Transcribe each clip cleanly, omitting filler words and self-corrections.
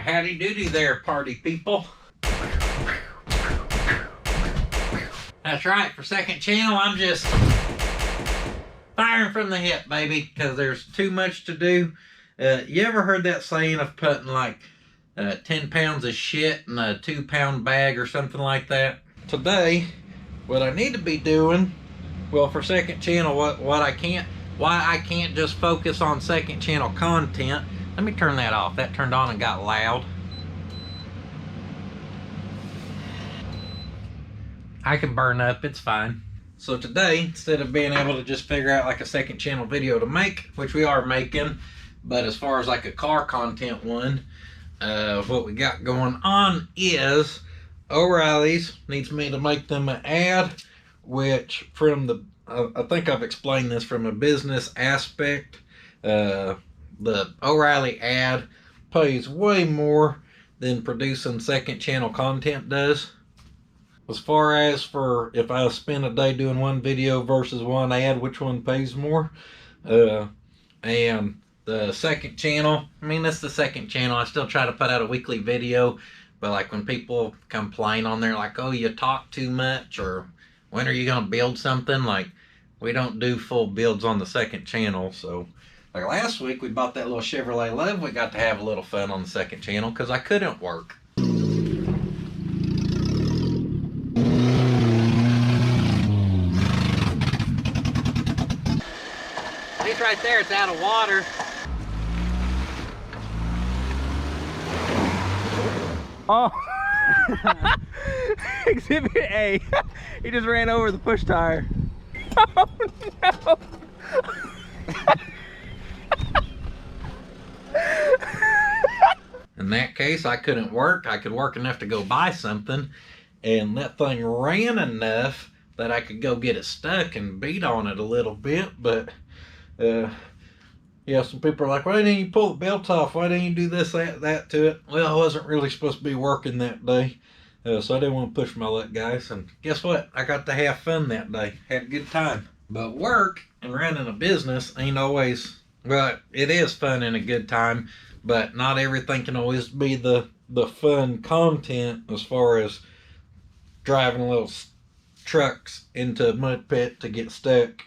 Howdy doody there, party people. That's right, for second channel, I'm just firing from the hip, baby, because there's too much to do. You ever heard that saying of putting like 10 pounds of shit in a 2-pound bag or something like that? Today, what I need to be doing, well, for second channel, why I can't just focus on second channel content. Let me turn that off. That turned on and got loud. I can burn up, it's fine. So today, instead of being able to just figure out like a second channel video to make, which we are making, but as far as like a car content one, what we got going on is O'Reilly's needs me to make them an ad, which from the, I think I've explained this from a business aspect. The O'Reilly ad pays way more than producing second channel content does. As far as for if I spend a day doing one video versus one ad, which one pays more? And the second channel, I mean, that's the second channel. I still try to put out a weekly video, but like when people complain on there like, oh, you talk too much, or when are you gonna build something? Like, we don't do full builds on the second channel. So like last week we bought that little Chevrolet Love. We got to have a little fun on the second channel because I couldn't work. It's right there, it's out of water. Oh. Exhibit A. He just ran over the push tire. Oh no. In that case, I couldn't work. I could work enough to go buy something, and that thing ran enough that I could go get it stuck and beat on it a little bit. But yeah, some people are like, why didn't you pull the belt off? Why didn't you do this, that to it? Well, I wasn't really supposed to be working that day, so I didn't want to push my luck, guys. And guess what? I got to have fun that day. Had a good time. But work and running a business ain't always, well, it is fun and a good time, but not everything can always be the fun content as far as driving little trucks into a mud pit to get stuck,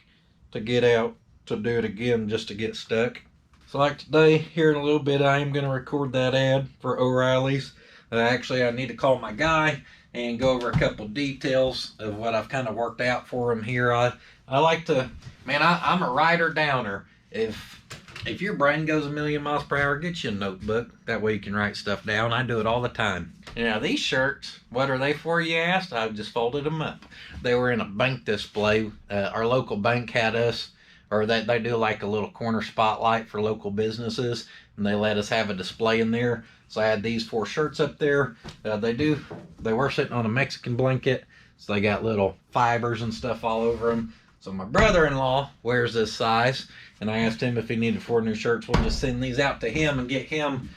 to get out, to do it again just to get stuck. So like today, here in a little bit, I am going to record that ad for O'Reilly's. Actually, I need to call my guy and go over a couple details of what I've kind of worked out for him here. I like to, man, I'm a writer downer. If your brain goes a million miles per hour, get you a notebook. That way you can write stuff down. I do it all the time. Now these shirts, what are they for, you asked? I just folded them up. They were in a bank display. Our local bank had us, or they do like a little corner spotlight for local businesses, and they let us have a display in there. So I had these 4 shirts up there. They were sitting on a Mexican blanket, so they got little fibers and stuff all over them. So my brother-in-law wears this size, and I asked him if he needed 4 new shirts. We'll just send these out to him and get him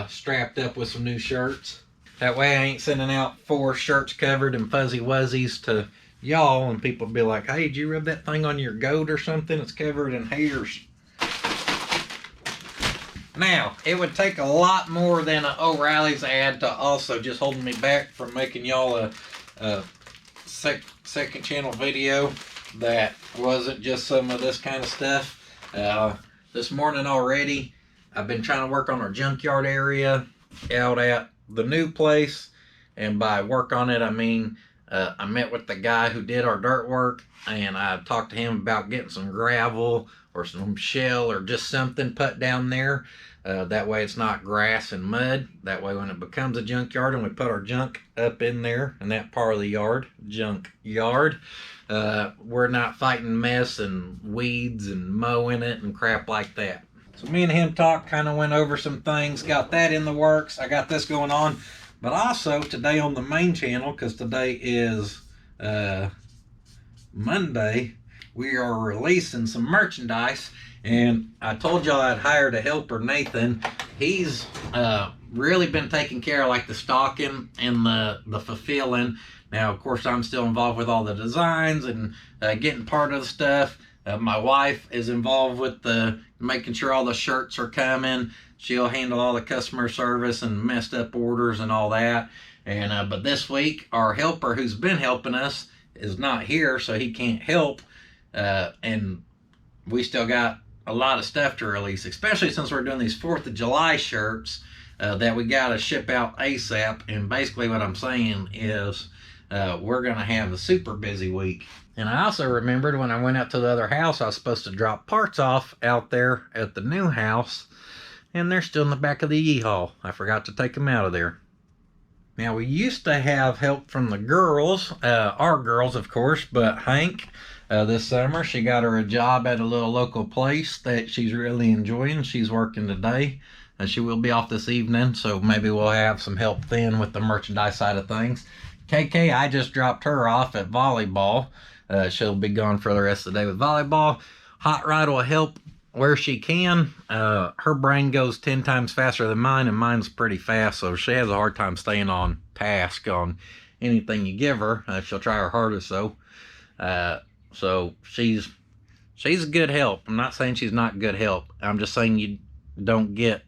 strapped up with some new shirts. That way I ain't sending out 4 shirts covered in fuzzy wuzzies to y'all, and people be like, hey, did you rub that thing on your goat or something? It's covered in hairs. Now, it would take a lot more than an O'Reilly's ad to also just holding me back from making y'all a second channel video that wasn't just some of this kind of stuff. This morning already, I've been trying to work on our junkyard area out at the new place, and by work on it, I mean I met with the guy who did our dirt work, and I talked to him about getting some gravel or some shell or just something put down there. That way it's not grass and mud. That way when it becomes a junkyard and we put our junk up in there in that part of the yard, junk yard, we're not fighting mess and weeds and mowing it and crap like that. So me and him talked, kind of went over some things, got that in the works. I got this going on. But also today on the main channel, because today is Monday, we are releasing some merchandise. And I told y'all I'd hired a helper, Nathan. He's really been taking care of like the stocking and the fulfilling. Now, of course, I'm still involved with all the designs and getting part of the stuff. My wife is involved with the making sure all the shirts are coming. She'll handle all the customer service and messed up orders and all that. And but this week, our helper who's been helping us is not here, so he can't help. And we still got a lot of stuff to release, especially since we're doing these 4th of July shirts that we got to ship out ASAP. And basically what I'm saying is we're going to have a super busy week. And I also remembered when I went out to the other house, I was supposed to drop parts off out there at the new house, and they're still in the back of the U-Haul. I forgot to take them out of there. Now, we used to have help from the girls, our girls, of course, but Hank, this summer, she got her a job at a little local place that she's really enjoying. She's working today, and she will be off this evening, so maybe we'll have some help then with the merchandise side of things. KK, I just dropped her off at volleyball. She'll be gone for the rest of the day with volleyball. Hot Rod will help where she can. Her brain goes 10 times faster than mine, and mine's pretty fast, so she has a hard time staying on task on anything you give her. She'll try her hardest, though. So she's a good help. I'm not saying she's not good help. I'm just saying you don't get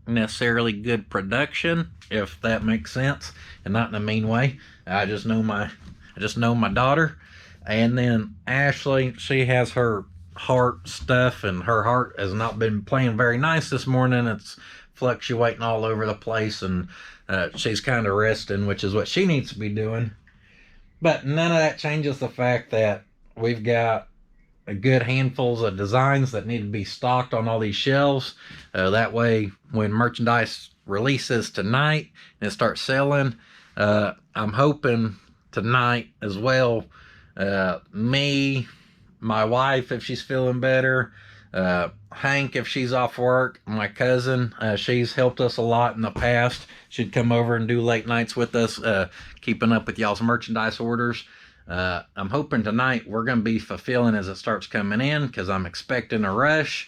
necessarily good production, if that makes sense, and not in a mean way. I just know my daughter. And then Ashley, she has her heart stuff, and her heart has not been playing very nice this morning. It's fluctuating all over the place, and she's kind of resting, which is what she needs to be doing. But none of that changes the fact that we've got a good handfuls of designs that need to be stocked on all these shelves. That way, when merchandise releases tonight and it starts selling, I'm hoping tonight as well, me, my wife, if she's feeling better, Hank, if she's off work, my cousin, she's helped us a lot in the past. She'd come over and do late nights with us, keeping up with y'all's merchandise orders. I'm hoping tonight we're going to be fulfilling as it starts coming in, because I'm expecting a rush.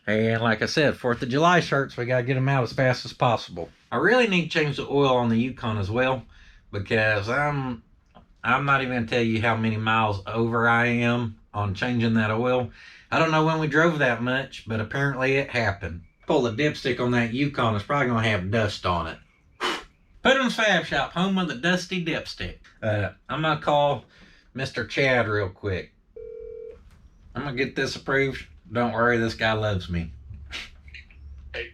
And like I said, 4th of July shirts, we got to get them out as fast as possible. I really need to change the oil on the Yukon as well, because I'm not even going to tell you how many miles over I am on changing that oil. I don't know when we drove that much, but apparently it happened. Pull the dipstick on that Yukon, it's probably going to have dust on it. Puddins Fab Shop, home of the dusty dipstick. I'm going to call Mr. Chad real quick. I'm going to get this approved. Don't worry, this guy loves me. Hey.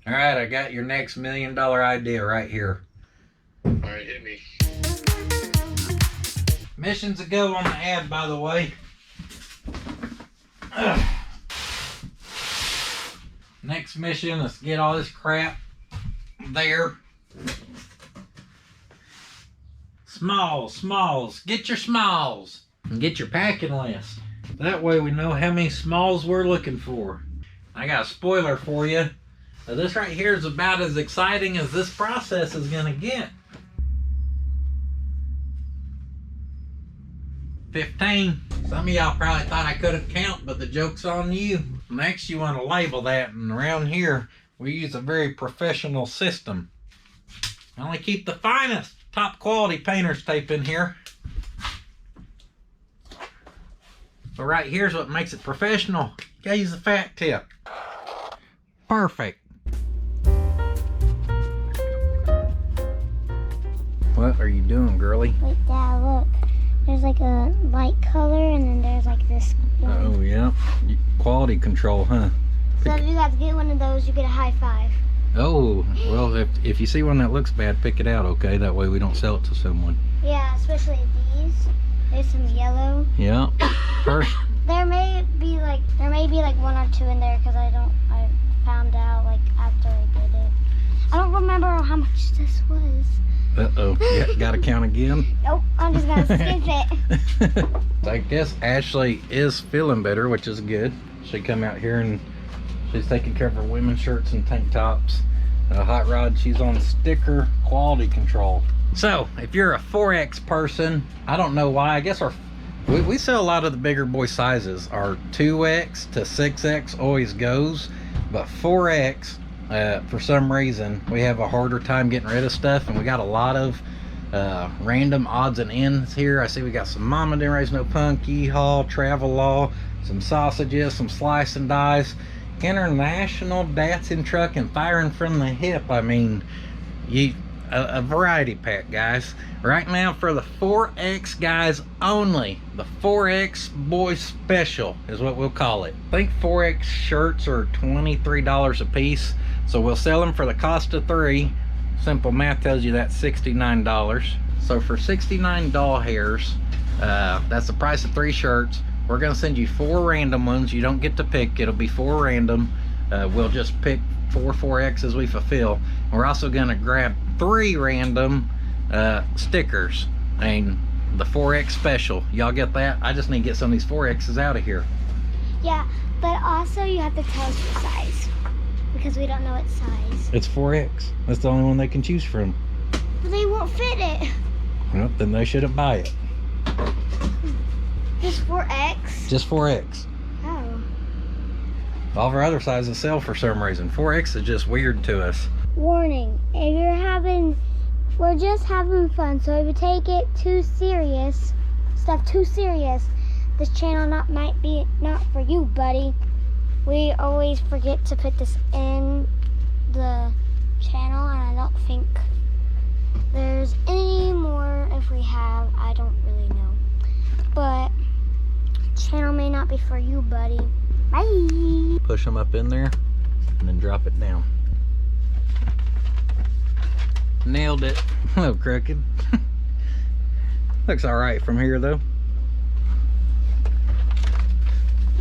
All right, I got your next $1 million idea right here. All right, hit me. Missions a go on the ad, by the way. Next mission is to get all this crap there. Smalls. Get your smalls. And get your packing list. That way we know how many smalls we're looking for. I got a spoiler for you. This right here is about as exciting as this process is going to get. 15. Some of y'all probably thought I couldn't count, but the joke's on you. Next, you want to label that, and around here, we use a very professional system. I only keep the finest, top quality painter's tape in here. So right here's what makes it professional. You gotta use the fat tip. Perfect. What are you doing, girly? Wait, Dad, look. There's like a light color, and then there's like this one. Oh, yeah. Quality control, huh? So if you guys get one of those, you get a high five. Oh, well, if you see one that looks bad, pick it out, okay? That way we don't sell it to someone. Yeah, especially these. There's some yellow. Yeah. First. There may be like one or two in there, because I found out like after I did it. I don't remember how much this was. Uh-oh. Yeah, gotta count again? Nope, I'm just gonna skip it. I guess Ashley is feeling better, which is good. She come out here and she's taking care of her women's shirts and tank tops. Hot Rod, she's on sticker quality control. So, if you're a 4X person, I don't know why. I guess we sell a lot of the bigger boy sizes. Our 2X to 6X always goes, but 4X, for some reason, we have a harder time getting rid of stuff, and we got a lot of random odds and ends here. I see we got some Mama Didn't Raise No Punk, Yeehaw, Travel Law, some sausages, some slice and dice. International Datsun truck and firing from the hip. I mean, a variety pack, guys. Right now for the 4X guys only, the 4X boys special is what we'll call it. I think 4X shirts are $23 a piece, so we'll sell them for the cost of 3. Simple math tells you that's $69. So for 69 doll hairs, that's the price of 3 shirts. We're gonna send you 4 random ones. You don't get to pick, it'll be 4 random. We'll just pick 4 4X's we fulfill. We're also gonna grab 3 random stickers and the 4X special. Y'all get that? I just need to get some of these 4X's out of here. Yeah, but also you have to tell us the size because we don't know what size. It's 4X. That's the only one they can choose from. But they won't fit it. Well, then they shouldn't buy it. Just 4X? Just 4X. Oh. All of our other sizes sell for some reason. 4X is just weird to us. Warning, we're just having fun, so if you take it too serious, this channel might be not for you, buddy. We always forget to put this in the channel, and I don't think there's any more. If we have, I don't really know. But channel may not be for you, buddy. Bye. Push them up in there and then drop it down. Nailed it. A little crooked. Looks all right from here though.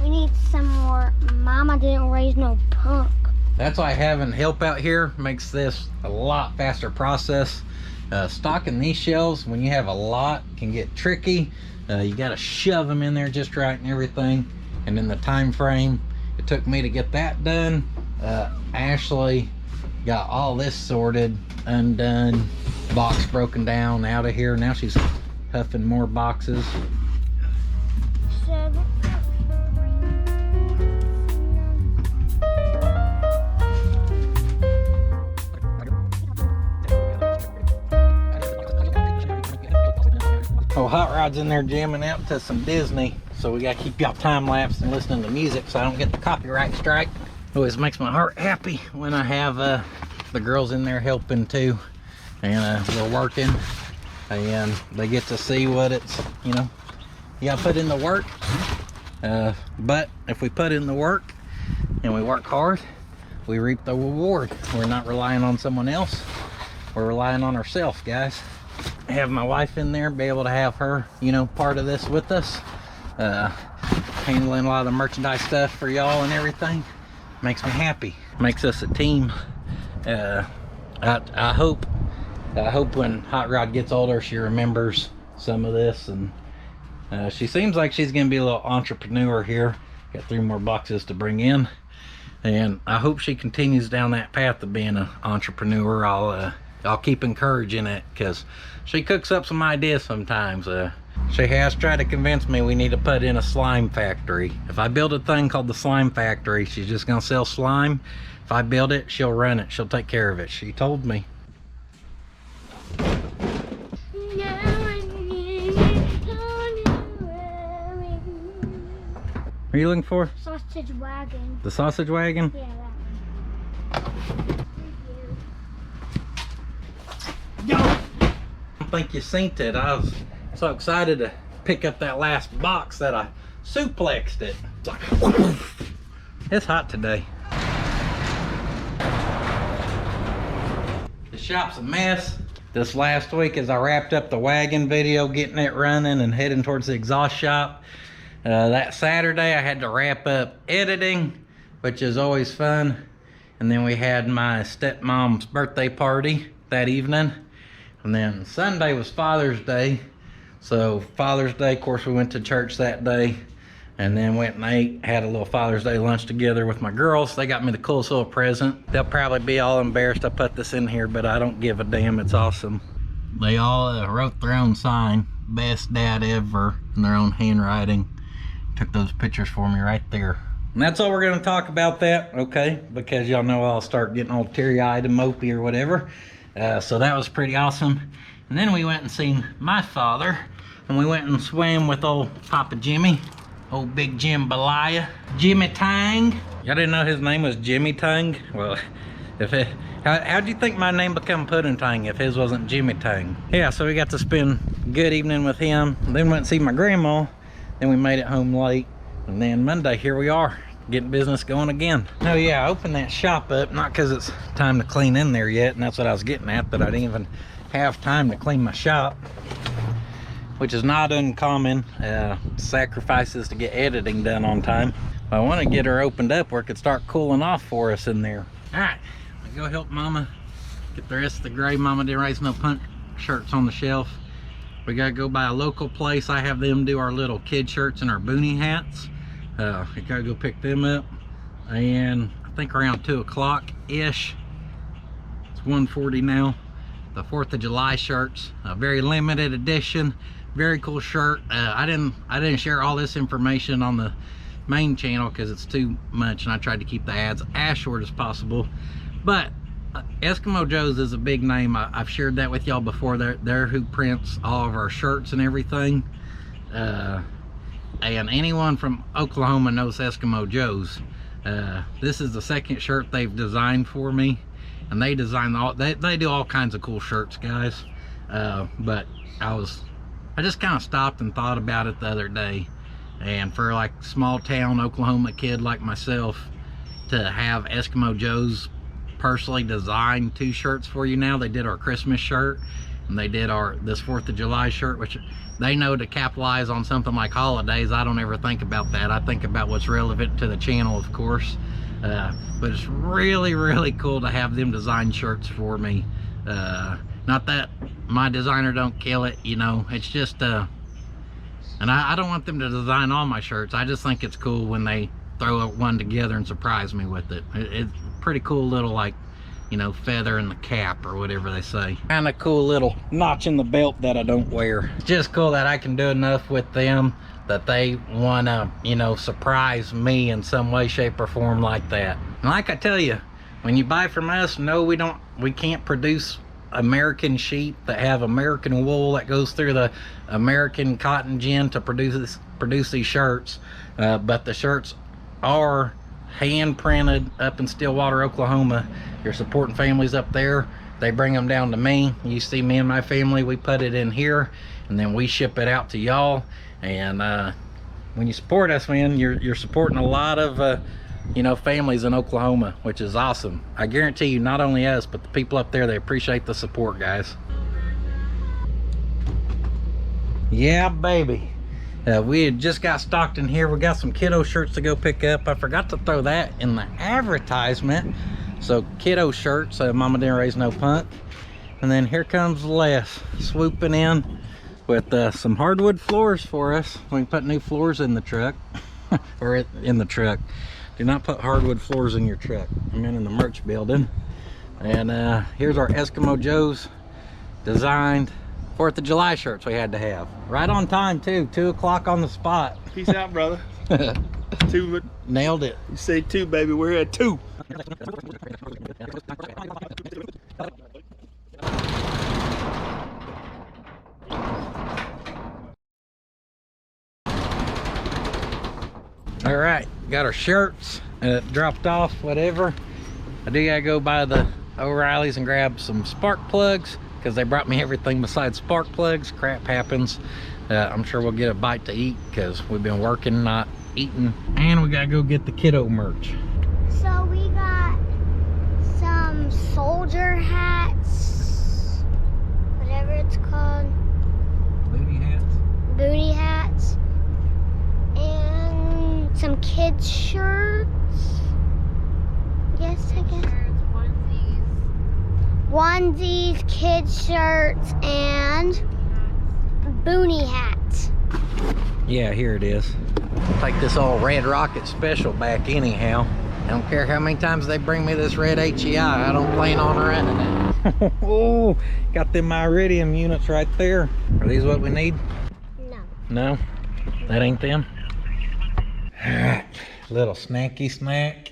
We need some more. Mama didn't raise no punk. That's why having help out here makes this a lot faster process. Stocking these shelves when you have a lot can get tricky. You got to shove them in there just right and everything. And in the time frame it took me to get that done, Ashley got all this sorted, undone, box broken down out of here. Now she's huffing more boxes. Oh, Hot Rod's in there jamming out to some Disney, so we gotta keep y'all time lapse and listening to music so I don't get the copyright strike. Always makes my heart happy when I have the girls in there helping too, and we're working, and they get to see what it's, you gotta put in the work. But if we put in the work and we work hard, we reap the reward. We're not relying on someone else, we're relying on ourselves, guys. Have my wife in there, be able to have her, part of this with us, handling a lot of the merchandise stuff for y'all and everything. Makes me happy, makes us a team. I hope when Hot Rod gets older she remembers some of this, and she seems like she's gonna be a little entrepreneur here. Got 3 more boxes to bring in, and I hope she continues down that path of being an entrepreneur. I'll keep encouraging it, because she cooks up some ideas sometimes. She has tried to convince me we need to put in a slime factory. If I build a thing called the slime factory, she's just gonna sell slime. If I build it, she'll run it, she'll take care of it. She told me. What are you looking for? Sausage wagon. The sausage wagon? Yeah, that one. I don't think you seen it. I was so excited to pick up that last box that I suplexed it. It's like, it's hot today. The shop's a mess. This last week, as I wrapped up the wagon video, getting it running and heading towards the exhaust shop, that Saturday I had to wrap up editing, which is always fun. And then we had my stepmom's birthday party that evening. And then Sunday was Father's Day. So Father's Day, of course, we went to church that day, and then went and ate, had a little Father's Day lunch together with my girls. They got me the coolest little present. They'll probably be all embarrassed I put this in here, but I don't give a damn. It's awesome. They all wrote their own sign, best dad ever, in their own handwriting. Took those pictures for me right there. And that's all we're gonna talk about that, okay? Because y'all know I'll start getting all teary-eyed and mopey or whatever. So that was pretty awesome. And then we went and seen my father, and we went and swam with old Papa Jimmy. Old Big Jambalaya. Jimmy Tang. Y'all didn't know his name was Jimmy Tang? Well, how'd you think my name become Puddin' Tang if his wasn't Jimmy Tang? Yeah, so we got to spend a good evening with him. Then went and see my grandma. Then we made it home late. And then Monday, here we are, getting business going again. Oh yeah, I opened that shop up, not because it's time to clean in there yet, and that's what I was getting at, but I didn't even have time to clean my shop, which is not uncommon. Sacrifices to get editing done on time. I want to get her opened up where it could start cooling off for us in there. All right, I'll go help Mama get the rest of the gray Mama Didn't Raise No Punt shirts on the shelf. We gotta go by a local place. I have them do our little kid shirts and our boonie hats. We gotta go pick them up, and I think around 2 o'clock ish. It's 1:40 now. The 4th of July shirts, a very limited edition, very cool shirt. I didn't share all this information on the main channel because it's too much, and I tried to keep the ads as short as possible. But Eskimo Joe's is a big name. I've shared that with y'all before. They're who prints all of our shirts and everything. And anyone from Oklahoma knows Eskimo Joe's. This is the second shirt they've designed for me, and they design they do all kinds of cool shirts, guys. But I just kind of stopped and thought about it the other day, and for like small town Oklahoma kid like myself to have Eskimo Joe's personally designed 2 shirts for you now. They did our Christmas shirt, and they did this 4th of July shirt, which they know to capitalize on something like holidays. I don't ever think about that. I think about what's relevant to the channel, of course. But it's really, really cool to have them design shirts for me. Not that my designer don't kill it, you know. It's just and I don't want them to design all my shirts. I just think it's cool when they throw one together and surprise me with it. It's pretty cool little, like, you know, feather in the cap or whatever they say. Kind of cool little notch in the belt that I don't wear. It's just cool that I can do enough with them that they want to, you know, surprise me in some way, shape, or form like that. And like I tell you, when you buy from us, no, we can't produce American sheep that have American wool that goes through the American cotton gin to produce these shirts. But the shirts are hand printed up in Stillwater, Oklahoma. You're supporting families up there. They bring them down to me. You see me and my family, we put it in here, and then we ship it out to y'all. And when you support us, man, you're supporting a lot of you know, families in Oklahoma, which is awesome. I guarantee you, not only us, but the people up there, they appreciate the support, guys. Yeah, baby. We had just got stocked in here. We got some kiddo shirts to go pick up. I forgot to throw that in the advertisement. So kiddo shirts, Mama Didn't Raise No Punt. And then here comes Les swooping in with some hardwood floors for us. We can put new floors in the truck. Or in the truck. Do not put hardwood floors in your truck. I'm in the merch building. And here's our Eskimo Joe's designed 4th of July shirts we had to have. Right on time too, 2 o'clock on the spot. Peace out, brother. 2. Nailed it. You say 2, baby. We're at 2. All right, got our shirts dropped off, whatever. I do gotta go by the O'Reilly's and grab some spark plugs, because they brought me everything besides spark plugs. Crap happens. I'm sure we'll get a bite to eat because we've been working, not eating. And we gotta go get the kiddo merch. So we got some soldier hats, whatever it's called. Booty hats. Booty hats. And some kids shirts. Yes, I guess. Onesies, kids shirts, and boonie hats. Yeah, here it is. Take this old Red Rocket special back anyhow. I don't care how many times they bring me this red HEI, I don't plan on running it. Oh, got them iridium units right there. Are these what we need? No. No? That ain't them? Little snacky snack,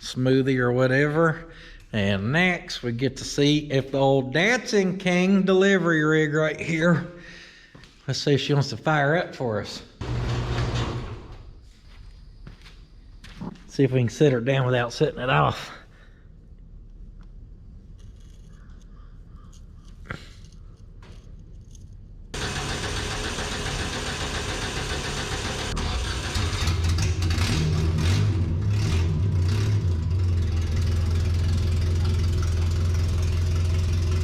smoothie or whatever. And next we get to see if the old Dancing King delivery rig right here. Let's see if she wants to fire up for us. See if we can sit her down without setting it off.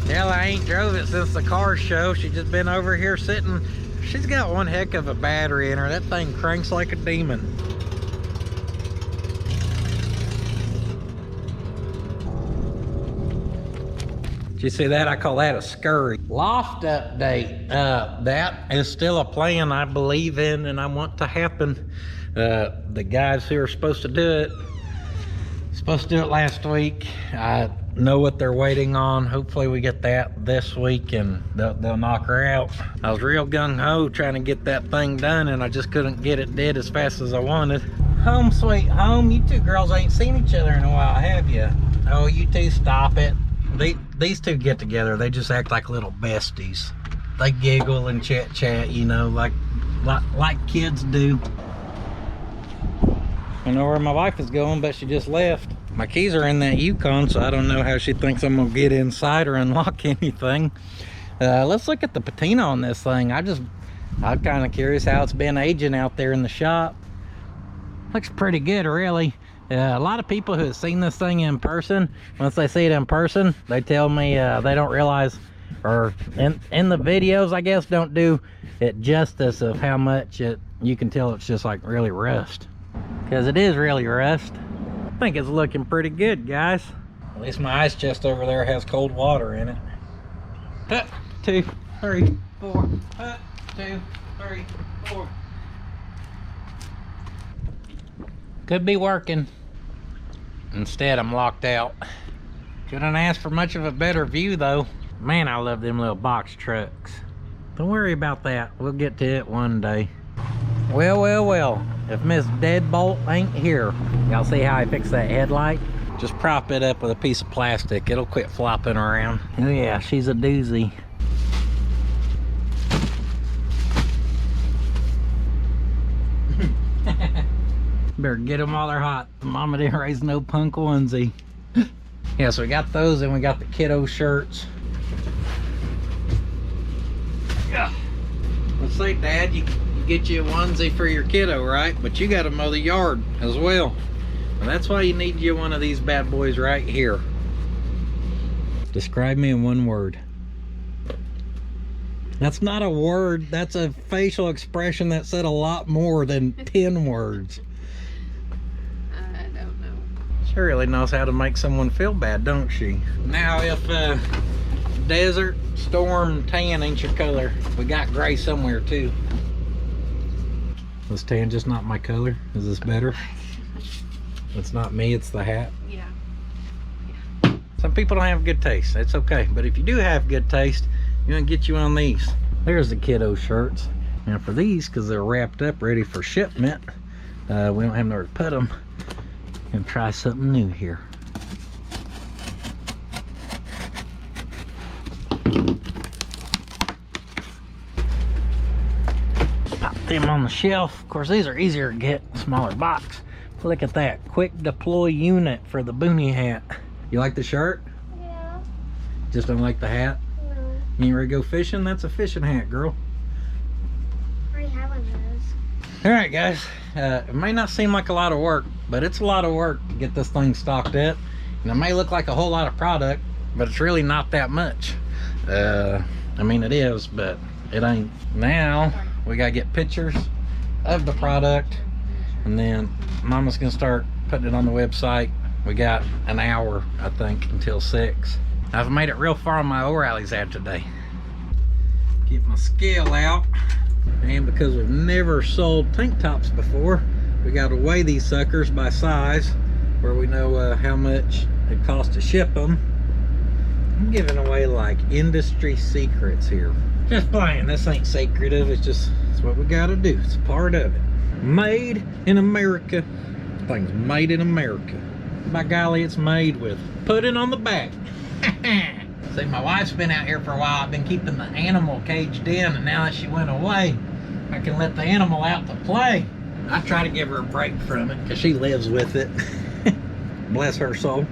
Hell, I ain't drove it since the car show. She's just been over here sitting. She's got one heck of a battery in her. That thing cranks like a demon. Did you see that? I call that a scurry. Loft update. That is still a plan I believe in and I want to happen. The guys who are supposed to do it last week. I know what they're waiting on. Hopefully we get that this week and they'll knock her out. I was real gung-ho trying to get that thing done and I just couldn't get it did as fast as I wanted. Home sweet home. You two girls ain't seen each other in a while, have you? Oh, you two stop it. These two get together, they just act like little besties. They giggle and chat, you know, like kids do. I know where my wife is going, but she just left. My keys are in that Yukon, so I don't know how she thinks I'm gonna get inside or unlock anything. Let's look at the patina on this thing. I'm kind of curious how it's been aging out there in the shop. Looks pretty good, really. A lot of people who have seen this thing in person, once they see it in person, they tell me they don't realize, or in the videos, I guess, don't do it justice of how much you can tell it's just like really rust. Because it is really rust. I think it's looking pretty good, guys. At least my ice chest over there has cold water in it. 2, 3, 4. 2, 3, 4. Could be working. Instead, I'm locked out. Couldn't ask for much of a better view, though. Man, I love them little box trucks. Don't worry about that. We'll get to it one day. Well. If Miss Deadbolt ain't here, y'all see how I fixed that headlight? Just prop it up with a piece of plastic. It'll quit flopping around. Oh yeah, she's a doozy. Better get them while they're hot. Mama didn't raise no punk onesie. Yeah, so we got those and we got the kiddo shirts. Yeah. Let's say, Dad, you get you a onesie for your kiddo, right? But you got to mow the yard as well. And that's why you need you one of these bad boys right here. Describe me in one word. That's not a word. That's a facial expression that said a lot more than 10 words. I don't know. She really knows how to make someone feel bad, don't she? Now, if desert, storm, tan ain't your color, we got gray somewhere too. Was tan just not my color? Is this better? It's not me, it's the hat. Yeah. Some people don't have good taste. It's okay. But if you do have good taste, you want to get you on these. There's the kiddo shirts. Now for these, because they're wrapped up ready for shipment, we don't have nowhere to put them. Gonna try something new here. Pop them on the shelf. Of course, these are easier to get, smaller box. Look at that, quick deploy unit for the boonie hat. You like the shirt? Yeah. Just don't like the hat? No. You ain't ready to go fishing? That's a fishing hat, girl. I already have one of those. All right, guys. It may not seem like a lot of work, but it's a lot of work to get this thing stocked up. And it may look like a whole lot of product, but it's really not that much. I mean, it is, but it ain't. Now, we gotta get pictures of the product, and then Mama's gonna start putting it on the website. We got an hour, I think, until 6. I've made it real far on my O'Reilly's ad today. Get my scale out, and because we've never sold tank tops before, we got to weigh these suckers by size, where we know how much it costs to ship them. I'm giving away like industry secrets here. Just playing. This ain't secretive. It's what we got to do. It's a part of it. Made in America. Thing's made in America. By golly, it's made with pudding on the back. See, my wife's been out here for a while. I've been keeping the animal caged in, and now that she went away, I can let the animal out to play. I try to give her a break from it because she lives with it. Bless her soul.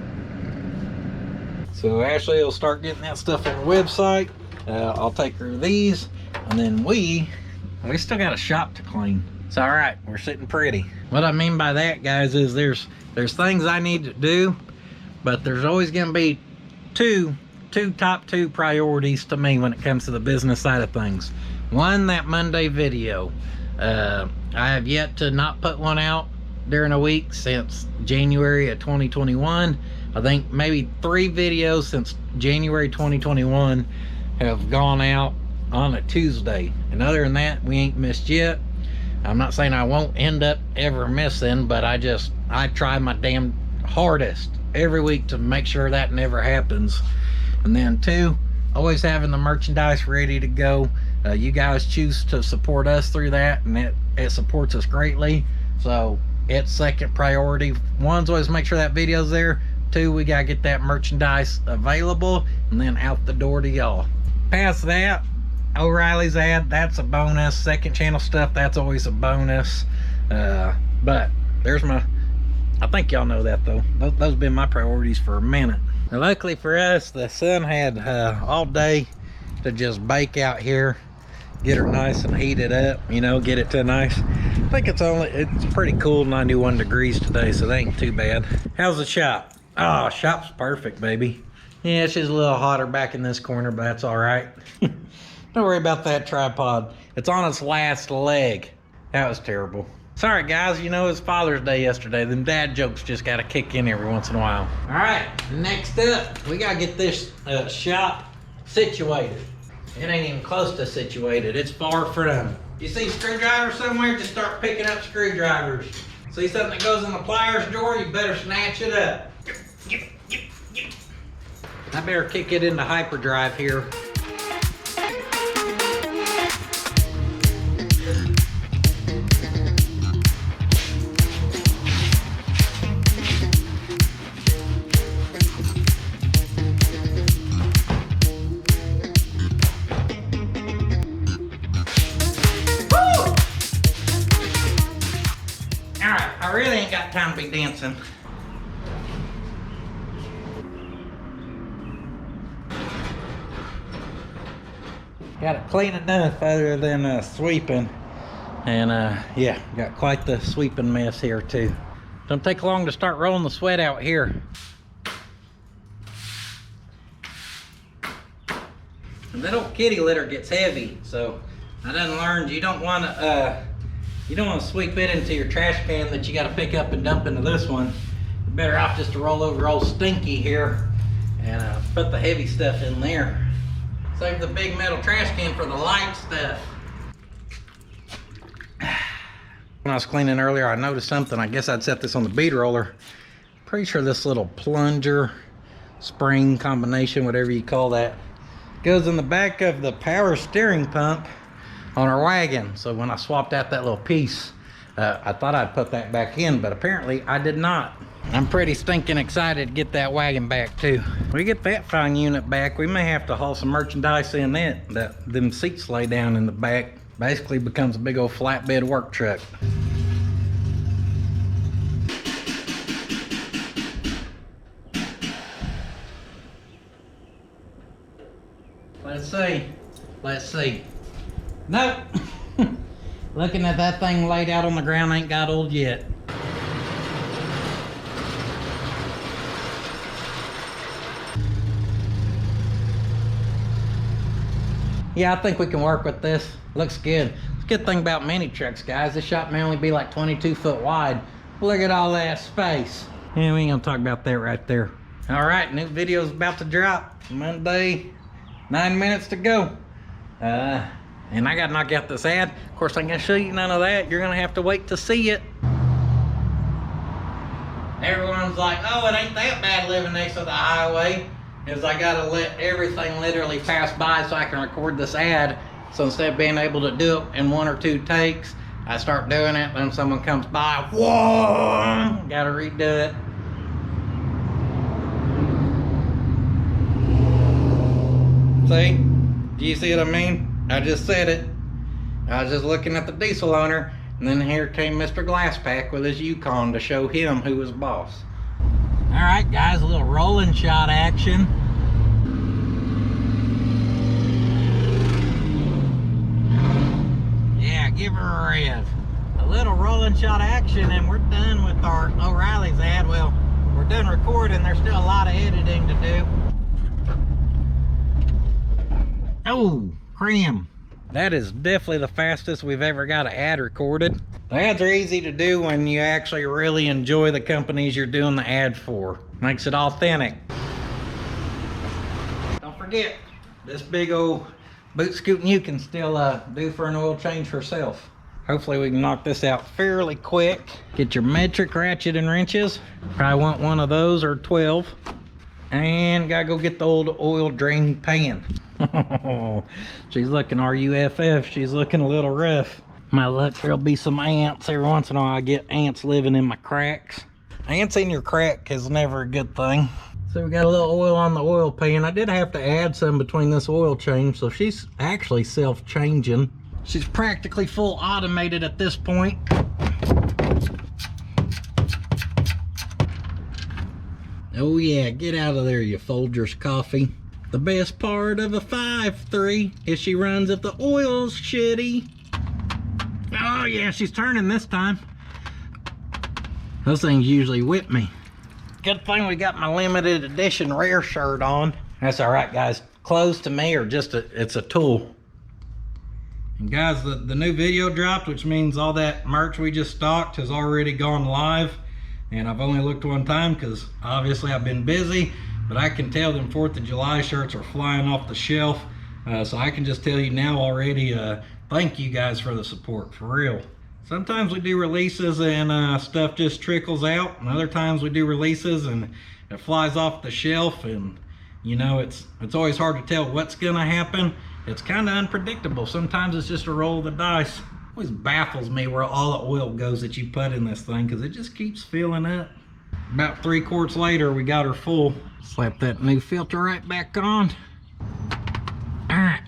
So Ashley will start getting that stuff on the website. I'll take her these, and then we still got a shop to clean. It's all right, we're sitting pretty. What I mean by that, guys, is there's things I need to do, but there's always gonna be top two priorities to me when it comes to the business side of things. One, that Monday video. I have yet to not put one out during a week since January of 2021. I think maybe 3 videos since January 2021 have gone out on a Tuesday, and other than that, we ain't missed yet. I'm not saying I won't end up ever missing, but I try my damn hardest every week to make sure that never happens. And then 2, always having the merchandise ready to go. You guys choose to support us through that, and it supports us greatly. So it's second priority. 1's always make sure that video's there. 2, we gotta get that merchandise available and then out the door to y'all. Past that, O'Reilly's ad, that's a bonus. Second channel stuff, that's always a bonus. But there's I think y'all know that though. Those have been my priorities for a minute. Now, luckily for us, the sun had all day to just bake out here, get her nice and heated up, you know, get it to nice. I think it's pretty cool, 91 degrees today, so that ain't too bad. How's the shop? Oh, shop's perfect, baby. Yeah, it's just a little hotter back in this corner, but that's all right. Don't worry about that tripod. It's on its last leg. That was terrible. Sorry, guys. You know, it was Father's Day yesterday. Them dad jokes just got to kick in every once in a while. All right, next up, we got to get this shop situated. It ain't even close to situated. It's far from. You see screwdrivers somewhere, just start picking up screwdrivers. See something that goes in the pliers drawer, you better snatch it up. I better kick it into hyperdrive here. I really ain't got time to be dancing. Got it clean enough other than sweeping. And yeah, got quite the sweeping mess here too. Don't take long to start rolling the sweat out here. And that old kitty litter gets heavy, so I done learned you don't want to sweep it into your trash can that you got to pick up and dump into this one. You're better off just to roll over old Stinky here and put the heavy stuff in there. Save the big metal trash can for the light stuff. When I was cleaning earlier, I noticed something. I guess I'd set this on the bead roller. Pretty sure this little plunger spring combination, whatever you call that, goes in the back of the power steering pump on our wagon. So when I swapped out that little piece, I thought I'd put that back in, but apparently I did not. I'm pretty stinking excited to get that wagon back too. We get that fine unit back, we may have to haul some merchandise in it. Them seats lay down in the back. Basically becomes a big old flatbed work truck. Let's see. Nope. Looking at that thing laid out on the ground ain't got old yet. Yeah, I think we can work with this. Looks good. It's a good thing about mini trucks, guys. This shop may only be like 22 foot wide. Look at all that space. Yeah, we ain't gonna talk about that right there. All right, new video's about to drop. Monday, 9 minutes to go. And I gotta knock out this ad. Of course, I ain't gonna show you none of that. You're gonna have to wait to see it. Everyone's like, oh, it ain't that bad living next to the highway. Is I gotta let everything literally pass by so I can record this ad. So instead of being able to do it in 1 or 2 takes, I start doing it, then someone comes by, whoa, gotta redo it. See? Do you see what I mean? I just said it. I was just looking at the diesel owner And then here came Mr. Glasspack with his Yukon to show him who was boss. All right, guys, a little rolling shot action. Yeah, give her a rev. A little rolling shot action, and we're done with our O'Reilly's ad. Well, we're done recording. There's still a lot of editing to do. Oh, cram. That is definitely the fastest we've ever got an ad recorded. The ads are easy to do when you actually really enjoy the companies you're doing the ad for. Makes it authentic. Don't forget, this big old boot scooting you can still do for an oil change herself. Hopefully we can knock this out fairly quick. Get your metric ratchet and wrenches. Probably want one of those or 12. And gotta go get the old oil drain pan. She's looking RUFF. She's looking a little rough. My luck, there'll be some ants. Every once in a while I get ants living in my cracks. Ants in your crack is never a good thing. So we got a little oil on the oil pan. I did have to add some between this oil change, so she's actually self-changing. She's practically full automated at this point. Oh yeah, get out of there, you Folgers coffee. The best part of a 5.3 is she runs if the oil's shitty. Oh yeah, she's turning this time. Those things usually whip me. Good thing we got my limited edition rare shirt on. That's all right, guys. Clothes to me are just it's a tool. And guys, the new video dropped, which means all that merch we just stocked has already gone live. And I've only looked one time because obviously I've been busy, but I can tell them 4th of July shirts are flying off the shelf. So I can just tell you now already, thank you guys for the support, for real. Sometimes we do releases and stuff just trickles out, and other times we do releases and it flies off the shelf, and you know, it's always hard to tell what's gonna happen. It's kind of unpredictable. Sometimes it's just a roll of the dice. It always baffles me where all the oil goes that you put in this thing, because it just keeps filling up. About 3 quarts later, we got her full. Slap that new filter right back on. All right.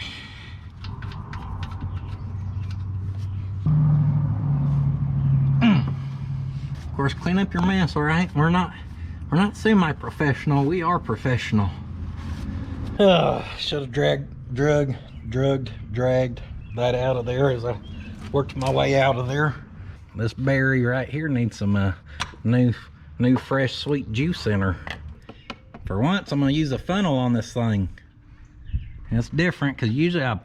Of course, clean up your mess, all right? We're not semi-professional, we are professional. Should have dragged that out of there as I worked my way out of there. This berry right here needs some new fresh sweet juice in her. For once, I'm gonna use a funnel on this thing. It's different because usually I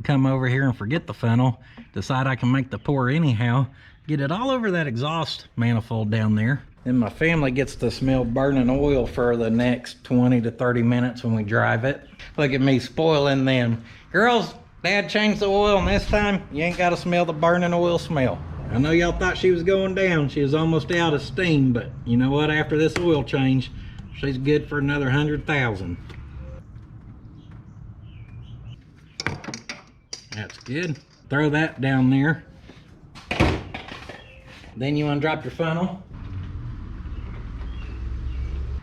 come over here and forget the funnel, decide I can make the pour anyhow, get it all over that exhaust manifold down there. Then my family gets to smell burning oil for the next 20 to 30 minutes when we drive it. Look at me spoiling them. Girls, Dad changed the oil, and this time you ain't got to smell the burning oil smell. I know y'all thought she was going down. She was almost out of steam, but you know what? After this oil change, she's good for another 100,000. That's good. Throw that down there. Then you want to drop your funnel.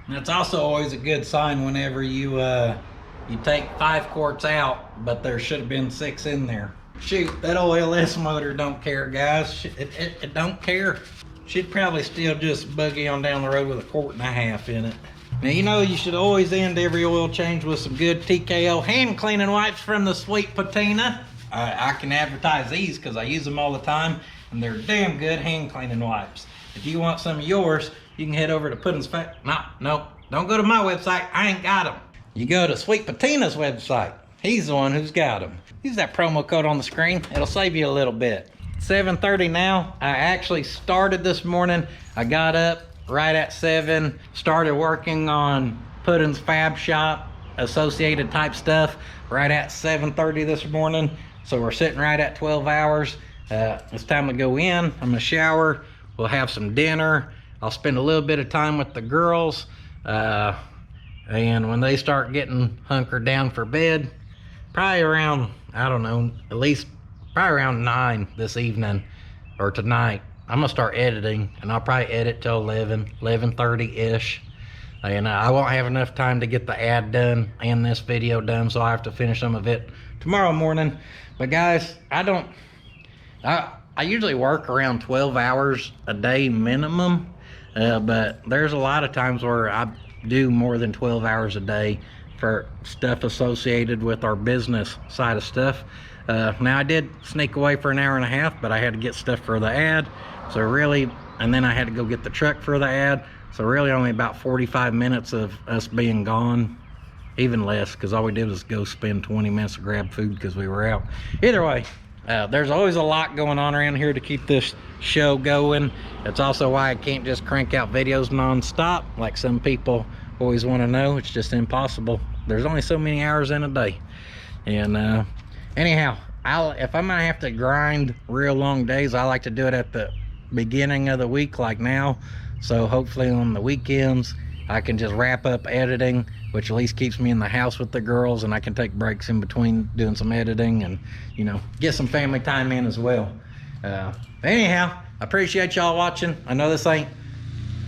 And it's also always a good sign whenever you take 5 quarts out, but there should have been 6 in there. Shoot, that old LS motor don't care, guys. It don't care. She'd probably still just buggy on down the road with 1.5 quarts in it. Now, you know you should always end every oil change with some good TKO hand cleaning wipes from the Sweet Patina. I can advertise these because I use them all the time, and they're damn good hand cleaning wipes. If you want some of yours, you can head over to Puddins Fab. No, don't go to my website. I ain't got them. You go to Sweet Patina's website. He's the one who's got them. Use that promo code on the screen. It'll save you a little bit. 7:30 now. I actually started this morning. I got up right at 7, started working on Puddins Fab shop, associated type stuff, right at 7:30 this morning. So we're sitting right at 12 hours. It's time to go in. I'm gonna shower. We'll have some dinner. I'll spend a little bit of time with the girls. And when they start getting hunkered down for bed, probably around, I don't know, at least probably around 9 this evening or tonight, I'm gonna start editing, and I'll probably edit till 11:30-ish. And I won't have enough time to get the ad done and this video done, so I have to finish some of it tomorrow morning. But guys, I usually work around 12 hours a day minimum, but there's a lot of times where I do more than 12 hours a day for stuff associated with our business side of stuff. Now I did sneak away for an hour and a half, but I had to get stuff for the ad. So really, and then I had to go get the truck for the ad. So really only about 45 minutes of us being gone, even less, because all we did was go spend 20 minutes to grab food because we were out. Either way, there's always a lot going on around here to keep this show going. It's also why I can't just crank out videos non-stop like some people always want to know. It's just impossible. There's only so many hours in a day. And anyhow, if I'm gonna have to grind real long days, I like to do it at the beginning of the week like now. So hopefully on the weekends I can just wrap up editing, which at least keeps me in the house with the girls, and I can take breaks in between doing some editing and, you know, get some family time in as well. Anyhow, I appreciate y'all watching. I know this ain't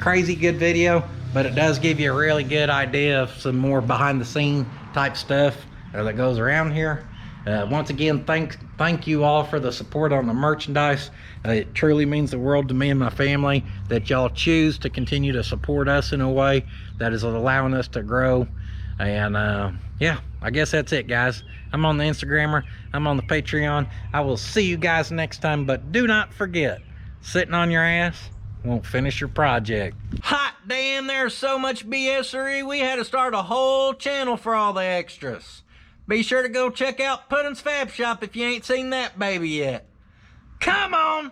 crazy good video, but it does give you a really good idea of some more behind the scene type stuff that goes around here. Once again, thank you all for the support on the merchandise. It truly means the world to me and my family that y'all choose to continue to support us in a way that is allowing us to grow. And yeah, I guess that's it, guys. I'm on the Instagrammer, I'm on the Patreon. I will see you guys next time, but do not forget, sitting on your ass won't finish your project. Hot damn, there's so much BSery, we had to start a whole channel for all the extras. Be sure to go check out Puddins Fab Shop if you ain't seen that baby yet. Come on!